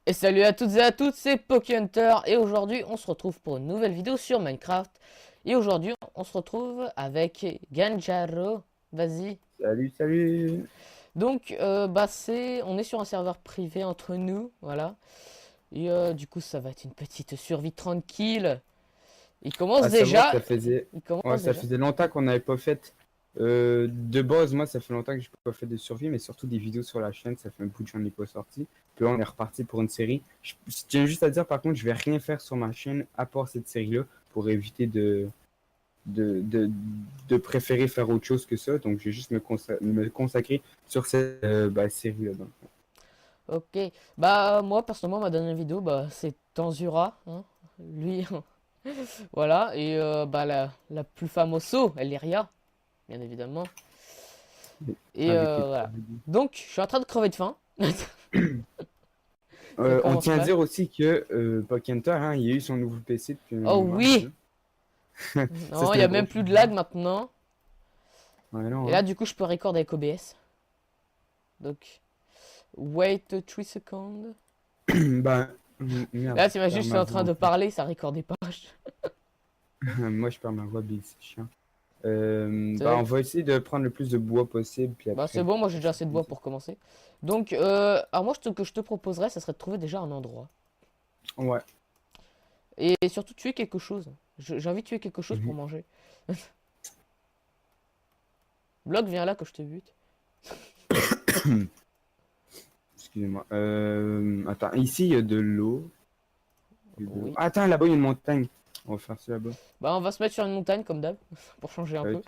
Et salut à toutes et à tous, c'est PokéHunter et aujourd'hui on se retrouve pour une nouvelle vidéo sur Minecraft. Et aujourd'hui on se retrouve avec Ganjaro, vas-y. Salut, salut. Donc on est sur un serveur privé entre nous, voilà. Et du coup ça va être une petite survie tranquille. Il commence À savoir que déjà, ça faisait, il ouais, commence ça déjà. faisait longtemps qu'on n'avait pas fait de base. Moi, ça fait longtemps que je n'ai pas fait de survie, mais surtout des vidéos sur la chaîne. Ça fait un bout que j'en ai pas sorti. Puis là, on est reparti pour une série. Je tiens juste à dire, par contre, je vais rien faire sur ma chaîne à part cette série-là pour éviter de, de, de préférer faire autre chose que ça. Donc, je vais juste me consacrer sur cette série-là. Donc. Ok, bah moi personnellement ma dernière vidéo c'est Tanzura, hein. Lui, voilà. Et la plus famoso, Elyria, bien évidemment. Et Avec les voilà. Donc, je suis en train de crever de faim. Ça On commence tient à mal. dire aussi que Pocahontas, hein, il a eu son nouveau PC depuis un Oh moment oui! déjà. Ça, Non, il c'est n'y un a gros même plus de lag changement. maintenant. Ouais, non, Et là, hein. du coup, je peux record avec OBS. Donc, wait 3 seconds. Bah, merde, Là, je perds t'imagines, je suis ma en voix train en de plus. parler, ça recordait pas. Moi, je perds ma voix, Bill, c'est chiant. On Tac. va essayer de prendre le plus de bois possible, puis Bah, après, c'est bon, moi j'ai on déjà fera assez de comme voix ça. pour commencer. Donc, alors moi, ce que je te proposerais, ça serait de trouver déjà un endroit. Ouais. Et surtout, tuer quelque chose. J'ai envie de tuer quelque chose pour Mhm. manger. Bloc, viens là que je te bute. Excusez-moi. Attends, ici, il y a de l'eau. Oui. Ah, attends, là-bas, il y a une montagne. On va faire ça là-bas. Bah, on va se mettre sur une montagne, comme d'hab, pour changer un peu. Ok.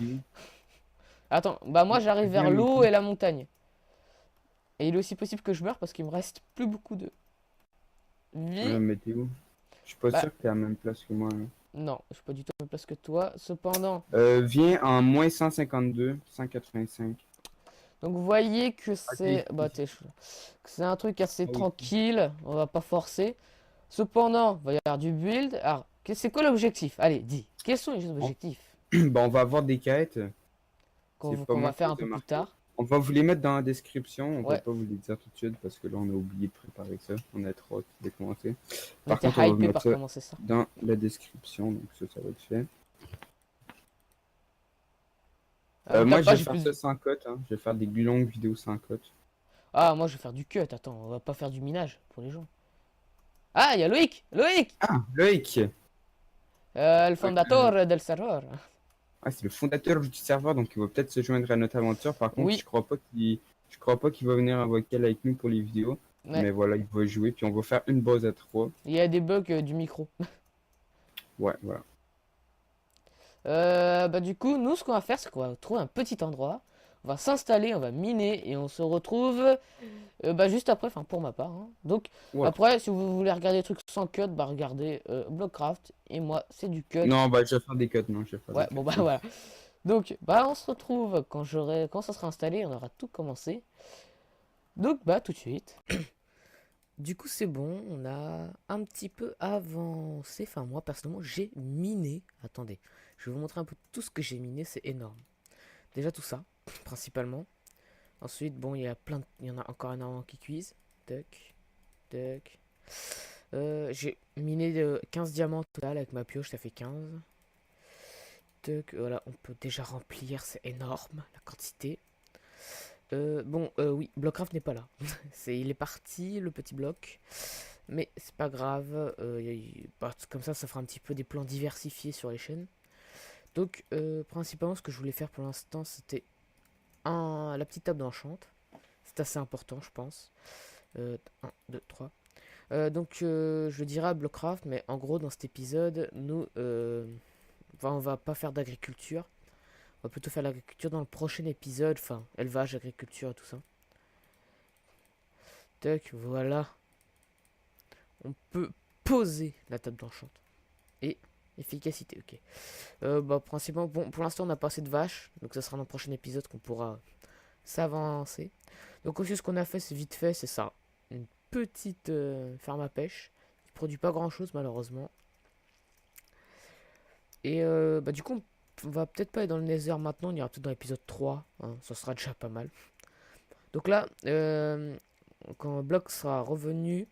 Attends, bah moi j'arrive Viens, vers l'eau Mickey. et la montagne. Et il est aussi possible que je meure parce qu'il me reste plus beaucoup de vie. Mais t'es où? Je suis pas Bah sûr que t'es à la même place que moi, hein. non, je suis pas du tout à la même place que toi. Cependant, Viens en moins 152, 185. donc vous voyez que Ok, c'est que c'est un truc assez Ah oui. tranquille. On va pas forcer. Cependant, il va y avoir du build. Alors, c'est quoi l'objectif? Allez, dis. Quels sont les On... objectifs on va avoir des quêtes. C'est pas qu'on va mal faire fait un de peu plus marquer. tard? On va vous les mettre dans la description. On va Ouais, pas vous les dire tout de suite parce que là, on a oublié de préparer ça. On a trop hâte de commencer. on Par était contre, on va vous hypé mettre par ça commencer ça. dans la description. Donc, ça va être fait. Ah, me Moi, tape je pas, vais j'ai faire plus. ça sans cote, hein. Je vais faire des longues vidéos sans cote. Ah, moi je vais faire du cut. Attends, on va pas faire du minage pour les gens. Ah, il y a Loïc! Loïc! Ah, Loïc! Le Ouais, euh, fondateur del serveur. c'est le fondateur du serveur, donc il va peut-être se joindre à notre aventure. Par contre, Oui, je crois pas qu'il va venir en vocal avec nous pour les vidéos. ouais. Mais voilà, il va jouer, puis on va faire une base à trois. Il y a des bugs du micro. Ouais, voilà. Bah du coup, nous, ce qu'on va faire, c'est qu'on va trouver un petit endroit. On va s'installer, on va miner et on se retrouve juste après, enfin pour ma part, hein. Donc Ouais. après, si vous voulez regarder des trucs sans cut, bah regardez Blockcraft. Et moi, c'est du cut. Non, bah, je vais faire des cuts, non, je vais faire Ouais, des bon cuts. bah voilà. Donc bah on se retrouve quand ça sera installé, on aura tout commencé. Donc bah tout de suite. Du coup, c'est bon, on a un petit peu avancé. Enfin, moi, personnellement, j'ai miné. Attendez, je vais vous montrer un peu tout ce que j'ai miné, c'est énorme. Déjà tout ça, principalement. Ensuite, bon, il y en a encore énormément qui cuisent. Tuck, tuck. J'ai miné 15 diamants au total avec ma pioche, ça fait 15. Tuck, voilà, on peut déjà remplir, c'est énorme, la quantité. Oui, Blockcraft n'est pas là. Il est parti, le petit bloc. Mais c'est pas grave. Comme ça fera un petit peu des plans diversifiés sur les chaînes. Donc, principalement, ce que je voulais faire pour l'instant, c'était la petite table d'enchant. C'est assez important, je pense. 1, 2, 3. Je dirais à Blockcraft, mais en gros, dans cet épisode, on va pas faire d'agriculture. On va plutôt faire l'agriculture dans le prochain épisode. Enfin, élevage, agriculture et tout ça. Tac, voilà. On peut poser la table d'enchant. Et efficacité, ok. Principalement, bon, pour l'instant, on n'a pas assez de vaches. Donc, ça sera dans le prochain épisode qu'on pourra s'avancer. Donc, aussi, ce qu'on a fait, c'est vite fait, c'est ça. Une petite ferme à pêche. Qui produit pas grand chose, malheureusement. Et du coup, on va peut-être pas aller dans le Nether maintenant. On ira peut-être dans l'épisode 3, hein, ça sera déjà pas mal. Donc là, quand Block sera revenu,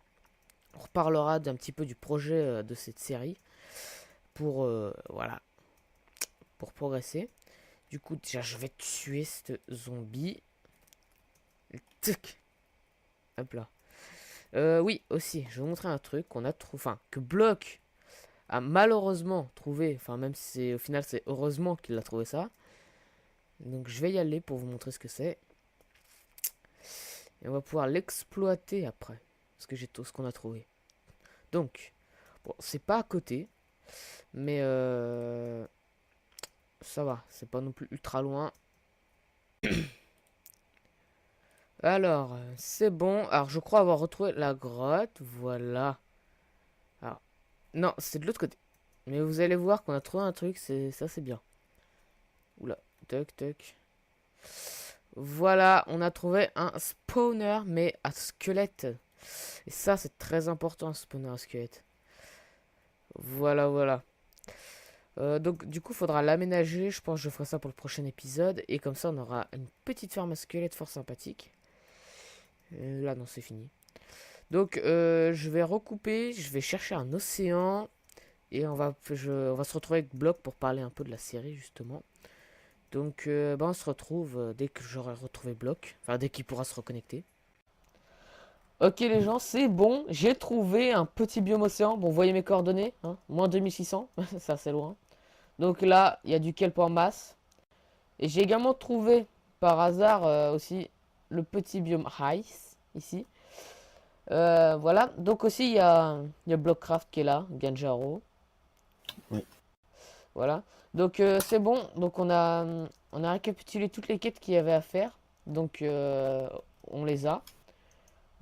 on reparlera d'un petit peu du projet de cette série pour voilà, pour progresser. Du coup, déjà, je vais tuer ce zombie. Tuc. Hop là. Oui, aussi, je vais vous montrer un truc qu'on a trouvé, enfin, que Block a malheureusement trouvé, enfin, même si au final c'est heureusement qu'il a trouvé ça. Donc, je vais y aller pour vous montrer ce que c'est. Et on va pouvoir l'exploiter après, parce que j'ai tout ce qu'on a trouvé. Donc, bon, c'est pas à côté, mais ça va, c'est pas non plus ultra loin. Alors, c'est bon. Alors, je crois avoir retrouvé la grotte. Voilà. Alors, non, c'est de l'autre côté. Mais vous allez voir qu'on a trouvé un truc. Ça, c'est bien. Oula. Toc, toc. Voilà, on a trouvé un spawner, mais à squelette. Et ça, c'est très important, un spawner à squelette. Voilà, voilà. Donc, du coup, il faudra l'aménager. Je pense que je ferai ça pour le prochain épisode. Et comme ça, on aura une petite ferme à squelette fort sympathique. Là, non, c'est fini. Donc, je vais recouper, je vais chercher un océan. Et on va se retrouver avec Block pour parler un peu de la série, justement. Donc, on se retrouve dès que j'aurai retrouvé Block. Enfin, dès qu'il pourra se reconnecter. Ok, les gens, c'est bon. J'ai trouvé un petit biome océan. Bon, vous voyez mes coordonnées, hein, moins 2600. C'est assez loin. Donc là, il y a du kelp en masse. Et j'ai également trouvé, par hasard, aussi, le petit biome Ice, ici. Voilà, donc aussi il y a Blockcraft qui est là, Ganjaro. Oui. Voilà, donc c'est bon, donc on a récapitulé toutes les quêtes qu'il y avait à faire, donc on les a.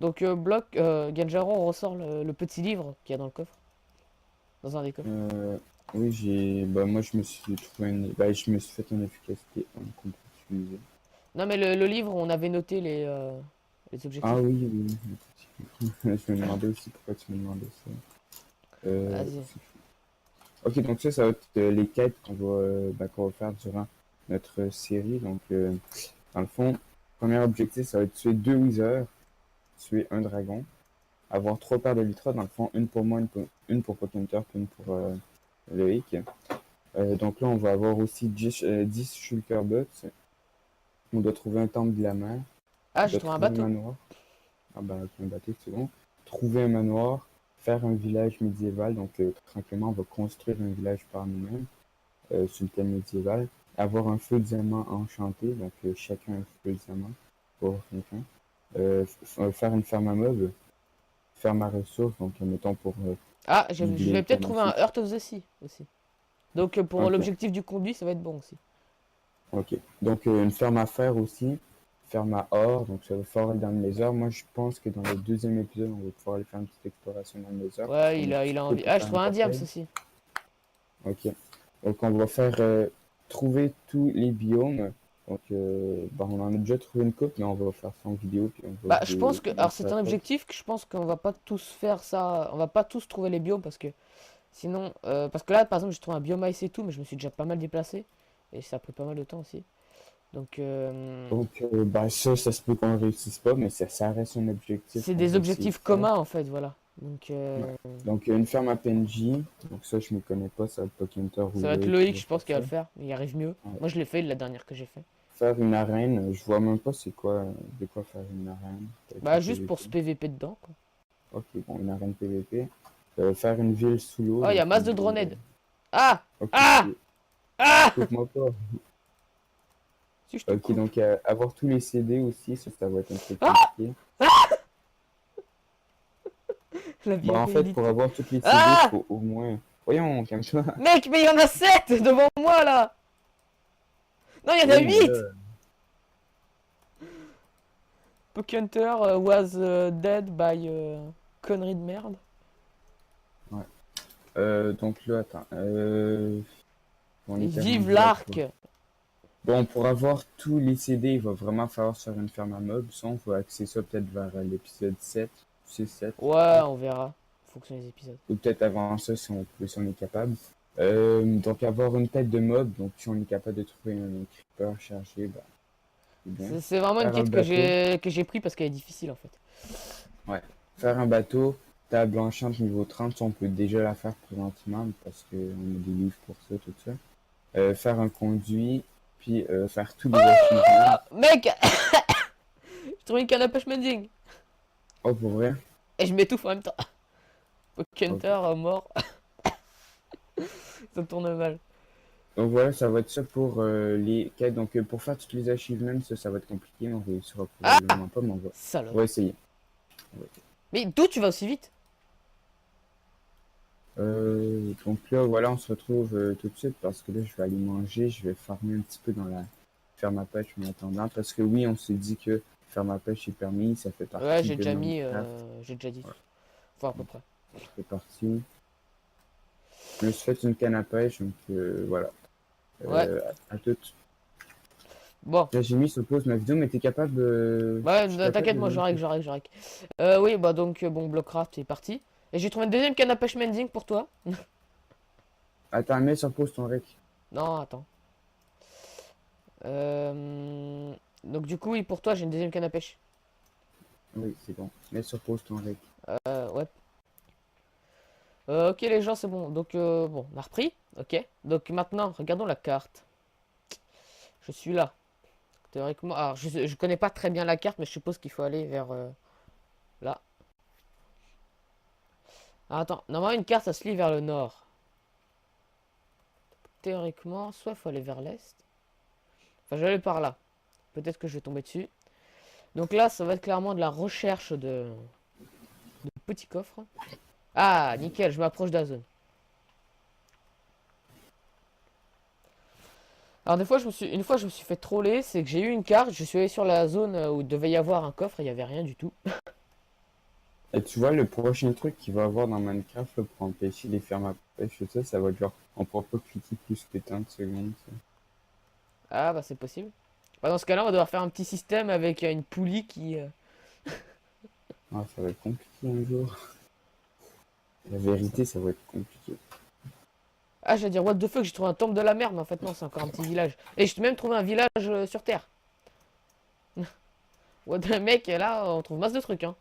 Donc Ganjaro, on ressort le petit livre qu'il y a dans le coffre, dans un des coffres. Oui, bah, moi, je me suis trouvé bah, je me suis fait une efficacité 1 qu'on peut utiliser. Non mais le livre, on avait noté les Ah objectifs. oui, oui, oui. Je me demandais aussi pourquoi tu me demandais ça. Vas-y. Ok, donc ça va être les quêtes qu'on va faire durant notre série. Donc, dans le fond, premier objectif, ça va être tuer 2 withers, tuer un dragon, avoir 3 paires de lytra, dans le fond, une pour moi, une pour Pokémon, une pour Loïc. Donc là, on va avoir aussi 10 Shulker Butts. On doit trouver un temple de la mer. Ah, On j'ai doit trouvé un trouver un bateau. manoir. Ah bah, avec un bateau, c'est bon. Trouver un manoir, faire un village médiéval. Donc, tranquillement, on va construire un village par nous-mêmes sur le thème médiéval. Avoir un feu diamant enchanté. Donc, chacun un feu diamant pour chacun. Faire une ferme à meubles. Ferme à ressources. Donc, mettons pour Ah, je les vais peut-être trouver un thématiques. Heart of the Sea aussi. Donc pour Ok, l'objectif du conduit, ça va être bon aussi. ok. Donc, une ferme à fer aussi. Ferme à or. Donc, ça va fort dans le lézard. Moi, je pense que dans le deuxième épisode, on va pouvoir aller faire une petite exploration dans le lézard. Parce Ouais, qu'on est il a prêt envie. pour Ah, je faire trouve un un diams portail. aussi. Ok. Donc on va faire trouver tous les biomes. Donc bah, on en a déjà trouvé une couple, mais on va faire ça en vidéo puis on va Bah, je pense que. vous Alors, montrer c'est un après. objectif que je pense qu'on va pas tous faire ça. On va pas tous trouver les biomes parce que. Sinon. Parce que là, par exemple, j'ai trouvé un biome ice et tout, mais je me suis déjà pas mal déplacé. Et ça a pris pas mal de temps aussi. Donc. Donc bah ça se peut qu'on réussisse pas, mais ça reste un objectif C'est qu'on des va essayer de objectifs faire. communs en fait, voilà. Donc. Ouais. Donc une ferme à PNJ. Donc ça je ne connais pas, ça va être Pokémon ou Ça va être Loïc qui Loïc, va je pense faire qu'il va ça. le faire. Il arrive mieux. Ouais. Moi, je l'ai fait la dernière que j'ai fait. Faire une arène, je vois même pas c'est quoi, de quoi faire une arène. Peut-être Bah, un juste pour PVP. se PVP dedans, quoi. Ok, bon, une arène PVP. Faire une ville sous l'eau, Oh, il y a donc masse une de ville. dronehead. Ah! Ok, Ah! Ah! coupe-moi pas. Si je te Ok, coupe. donc avoir tous les CD aussi, ça va être un peu Ah! compliqué. La Bon, en fait, pour virilité. avoir toutes les CD, il Ah! faut au moins. Voyons, comme ça. Mec, mais il y en a 7 devant moi là! Non, il y en a Oui, mais 8! là. Hunter was dead by connerie de merde. Ouais. Donc là, attends. On Et était vive rendu à quoi? l'arc! Bon, pour avoir tous les CD, il va vraiment falloir faire une ferme à meubles. Ça, on va axer ça peut-être vers l'épisode 7, 6, 7, Ouais, peut-être. on verra. En fonction des épisodes. Ou peut-être avant ça, si on est capable. Donc, avoir une tête de mob. Donc, si on est capable de trouver un creeper chargé, bah, c'est bien. C'est vraiment une Faire un quête bateau. que j'ai pris parce qu'elle est difficile en fait. Ouais. Faire un bateau, table blanchante niveau 30, on peut déjà la faire présentement parce qu'on a des livres pour ça, tout ça. Faire un conduit, puis faire tous les achievements. Ah, mec, j'ai trouvé une canne à pêche mending. Oh, pour vrai? Et je m'étouffe en même temps. Ok. Hunter mort. Ça tourne mal. Donc voilà, ça va être ça pour les quêtes. Donc pour faire tous les achievements, ça va être compliqué, mais on réussira Ah, probablement pas, mais on salope. va essayer. Mais d'où tu vas aussi vite? Donc là, voilà, on se retrouve tout de suite parce que là, je vais aller manger, je vais farmer un petit peu dans la ferme à pêche en attendant. Parce que oui, on s'est dit que ferme à pêche est permis, ça fait Ouais, partie j'ai de déjà mis, Minecraft. j'ai déjà dit. Ouais, Enfin, à peu près. ça fait partie. Je me suis fait une canne à pêche, donc voilà. Ouais, À toutes. bon. Là, j'ai mis sur pause ma vidéo, mais t'es capable Ouais, je suis capable t'inquiète, de moi lancer. je règle. Oui, bah donc, bon, Blockcraft est parti. Et j'ai trouvé une deuxième canne à pêche mending pour toi. Attends, mets sur pause ton rec. Non, attends. Euh, Donc, du coup, oui, pour toi, j'ai une deuxième canne à pêche. Oui, c'est bon. Mets sur pause ton rec. Ouais. Ok, les gens, c'est bon. Donc, bon, on a repris. Ok. Donc, maintenant, regardons la carte. Je suis là. Théoriquement, alors, je connais pas très bien la carte, mais je suppose qu'il faut aller vers là. Ah, attends, normalement, une carte, ça se lit vers le nord. Théoriquement, soit il faut aller vers l'est. Enfin, je vais aller par là. Peut-être que je vais tomber dessus. Donc là, ça va être clairement de la recherche de petits coffres. Ah, nickel, je m'approche de la zone. Alors des fois, une fois, je me suis fait troller, c'est que j'ai eu une carte, je suis allé sur la zone où il devait y avoir un coffre et il n'y avait rien du tout. Et tu vois, le prochain truc qu'il va y avoir dans Minecraft là, pour empêcher les fermes à pêche, ça va être genre, on pourra pas cliquer plus que 30 secondes. Ça. Ah, bah c'est possible. Bah, dans ce cas-là, on va devoir faire un petit système avec une poulie qui... Ah, ça va être compliqué un jour. La vérité, ça va être compliqué. Ah, j'allais dire, what the fuck, j'ai trouvé un temple de la merde, mais en fait non, c'est encore un petit village. Et j'ai même trouvé un village sur Terre. What the mec, là, on trouve masse de trucs, hein.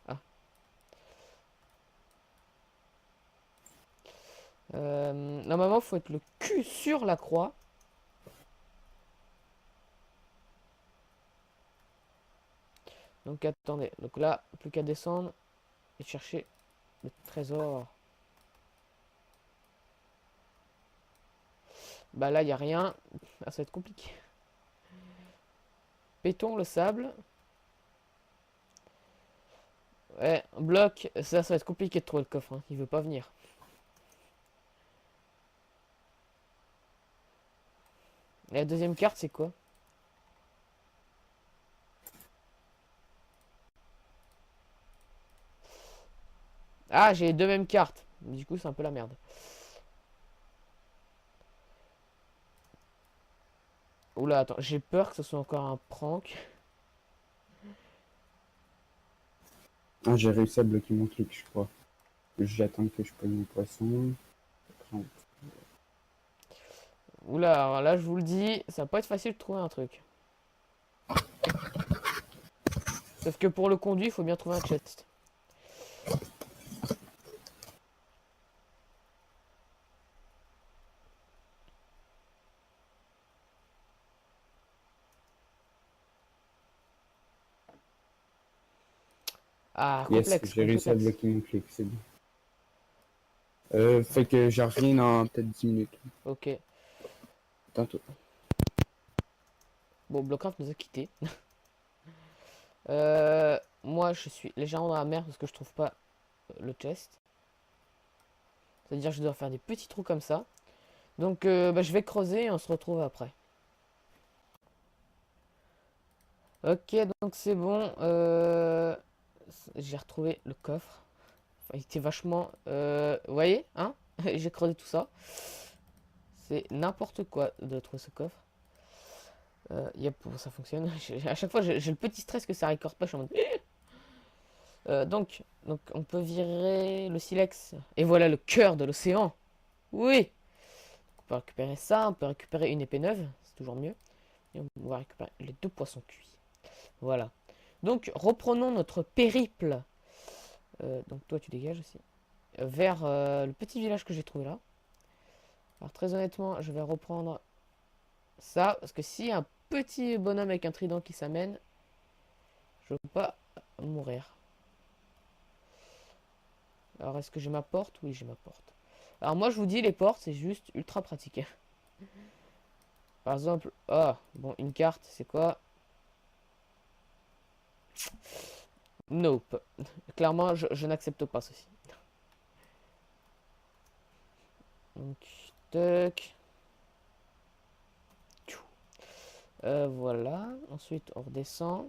Ah. Normalement, faut être le cul sur la croix. Donc attendez, donc là, plus qu'à descendre et chercher le trésor. Bah là, il n'y a rien. Ah, ça va être compliqué. Béton, le sable. Ouais, bloc. Ça va être compliqué de trouver le coffre, hein. Il veut pas venir. Et la deuxième carte, c'est quoi? Ah, j'ai les deux mêmes cartes. Du coup, c'est un peu la merde. Oula, attends, j'ai peur que ce soit encore un prank. Ah, j'ai réussi à bloquer mon clic, je crois. J'attends que je prenne mon poisson. Après, Oula, alors là, je vous le dis, ça va pas être facile de trouver un truc. Sauf que pour le conduit, il faut bien trouver un chest. Ah, yes, complexe, j'ai réussi à complexe. bloquer mon clic, c'est bon. Fait que j'en reviens dans peut-être 10 minutes. Ok. Tantôt. Bon, Blockcraft nous a quittés. Moi, je suis légèrement dans la merde parce que je trouve pas le chest. C'est-à-dire que je dois faire des petits trous comme ça. Donc, bah, je vais creuser et on se retrouve après. Ok, donc c'est bon. J'ai retrouvé le coffre. Enfin, il était vachement... vous voyez, hein? J'ai creusé tout ça. C'est n'importe quoi de trouver ce coffre. Yep, ça fonctionne. À chaque fois, j'ai le petit stress que ça record pas. Je suis en mode... donc, on peut virer le silex. Et voilà le cœur de l'océan. Oui! On peut récupérer ça. On peut récupérer une épée neuve. C'est toujours mieux. Et on va récupérer les deux poissons cuits. Voilà. Donc, reprenons notre périple. Donc, toi, tu dégages aussi. Vers le petit village que j'ai trouvé là. Alors, très honnêtement, je vais reprendre ça. Parce que s'il y a un petit bonhomme avec un trident qui s'amène, je veux pas mourir. Alors, est-ce que j'ai ma porte? Oui, j'ai ma porte. Alors, moi, je vous dis, les portes, c'est juste ultra pratique. Par exemple, ah, bon, une carte, c'est quoi? Nope. Clairement, je n'accepte pas ceci. Donc, tac. Voilà. Ensuite, on redescend.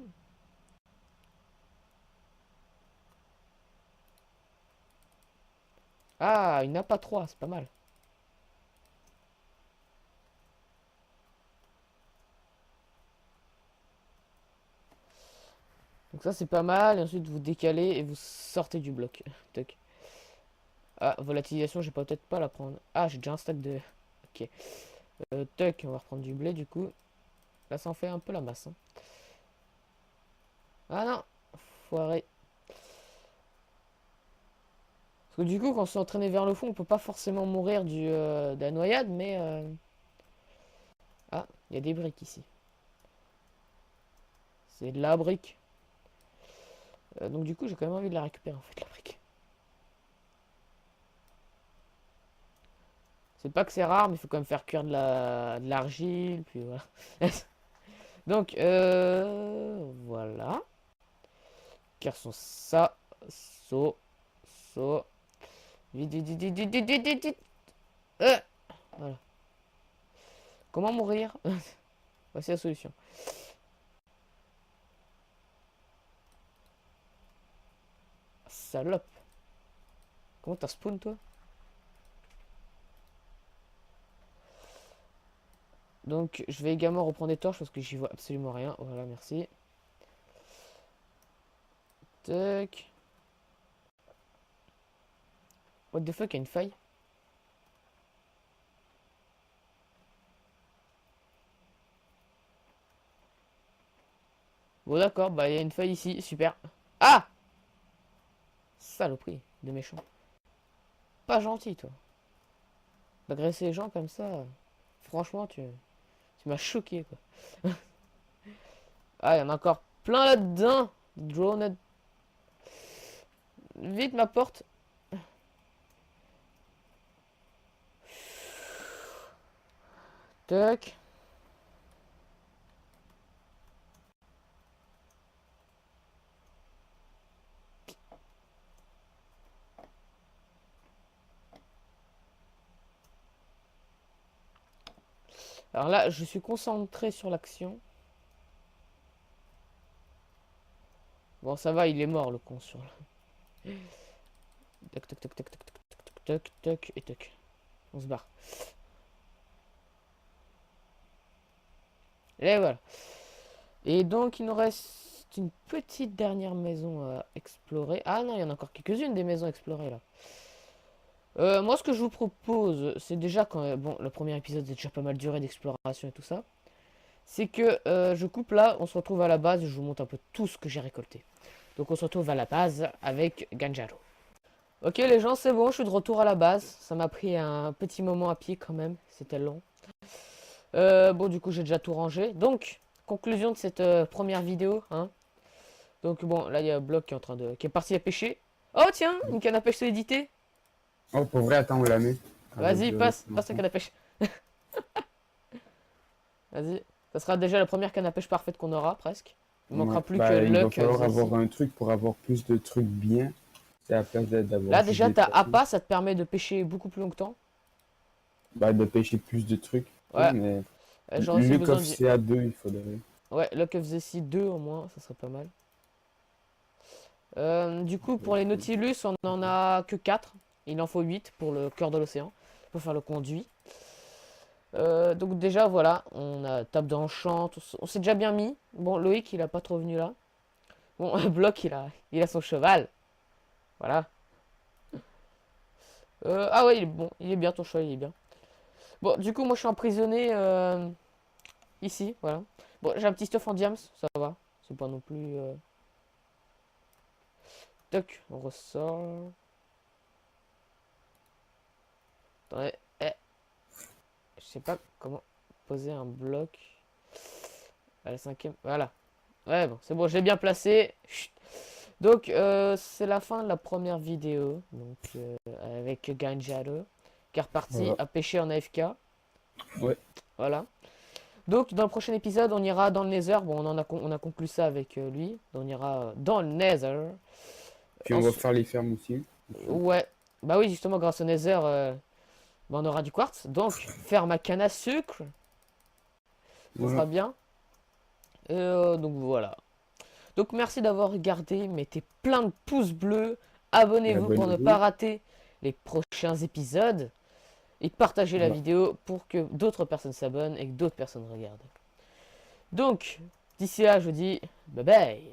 Ah, il n'a pas 3, c'est pas mal. Donc ça, c'est pas mal. Et ensuite, vous décalez et vous sortez du bloc. Tac. Ah, volatilisation, je vais peut-être pas la prendre. Ah, j'ai déjà un stack de... Ok. Tac, on va reprendre du blé, du coup. Là, ça en fait un peu la masse. Hein. Ah non, foiré. Parce que du coup, quand on s'est entraîné vers le fond, on peut pas forcément mourir de la noyade, mais... Ah, il y a des briques ici. C'est de la brique. Donc du coup, j'ai quand même envie de la récupérer, en fait, la brique. C'est pas que c'est rare, mais il faut quand même faire cuire de l'argile, puis voilà. Donc, voilà. Car sont ça, so, so. Vite, vite, vite, vite, vite, vite, vite, vite, vite. Voilà. Comment mourir? Voici la solution. Salope. Comment t'as spawn, toi? Donc, je vais également reprendre des torches parce que j'y vois absolument rien. Voilà, merci. Tac. What the fuck, il y a une faille? Bon, d'accord, bah, il y a une faille ici, super. Ah! Saloperie de méchant. Pas gentil, toi. D'agresser les gens comme ça. Franchement, tu m'as choqué, quoi. Ah, il y en a encore plein là-dedans. Drone. Vite, ma porte. Tac. Alors là, je suis concentré sur l'action. Bon, ça va, il est mort, le con, sur là. Tac, tac, tac, tac, tac, tac, tac, tac, tac, et tac. On se barre. Et voilà. Et donc, il nous reste une petite dernière maison à explorer. Ah non, il y en a encore quelques-unes des maisons explorées, là. Moi, ce que je vous propose, c'est déjà quand... Bon, le premier épisode, c'est déjà pas mal duré d'exploration et tout ça. C'est que je coupe là, on se retrouve à la base, je vous montre un peu tout ce que j'ai récolté. Donc on se retrouve à la base avec Ganjaro. Ok les gens, c'est bon, je suis de retour à la base. Ça m'a pris un petit moment à pied quand même, c'était long. Bon du coup j'ai déjà tout rangé. Donc, conclusion de cette première vidéo. Hein. Donc bon, là il y a Block qui est parti à pêcher. Oh tiens, une canne à pêche solidité. Oh, pour vrai, attends, on la met. Avec Vas-y, le passe reste, la canne à pêche. Vas-y. Ça sera déjà la première canne à pêche parfaite qu'on aura, presque. Il ouais. manquera plus que Bah, il va Luck, falloir Zessie. avoir un truc pour avoir plus de trucs bien. C'est à la place d'avoir Là juste déjà, des ta tapis. APA, ça te permet de pêcher beaucoup plus longtemps. Bah, de pêcher plus de trucs. Ouais, Mais j'aurais aussi le besoin coffre du... CA2, il faudrait. Ouais, Luck of the Sea 2 au moins, ça serait pas mal. Du coup, pour les Nautilus, on en a que 4. Il en faut 8 pour le cœur de l'océan. Pour faire le conduit. Donc déjà, voilà, on a table d'enchant, on s'est déjà bien mis. Bon, Loïc, il a pas trop venu là. Bon, Bloc, il a son cheval. Voilà. Ah ouais, il est bon, il est bien ton cheval, il est bien. Bon, du coup, moi je suis emprisonné ici, voilà. Bon, j'ai un petit stuff en diams, ça va. C'est pas non plus... Toc, on ressort. Attendez, je sais pas comment poser un bloc. À la cinquième, voilà. Ouais, bon, c'est bon, j'ai bien placé. Chut. Donc, c'est la fin de la première vidéo. Donc, avec Ganjaro, qui est reparti Voilà. à pêcher en AFK. Ouais. Voilà. Donc, dans le prochain épisode, on ira dans le Nether. Bon, on a conclu ça avec lui. On ira dans le Nether. Puis on va faire les fermes aussi. Ouais. Bah oui, justement, grâce au Nether, bah, on aura du quartz. Donc, faire ma canne à sucre. Ça Voilà. sera bien. Donc, voilà. Donc merci d'avoir regardé, mettez plein de pouces bleus, Et abonnez-vous pour ne pas abonnez-vous. rater les prochains épisodes et partagez la Voilà. vidéo pour que d'autres personnes s'abonnent et que d'autres personnes regardent. Donc, d'ici là, je vous dis bye bye.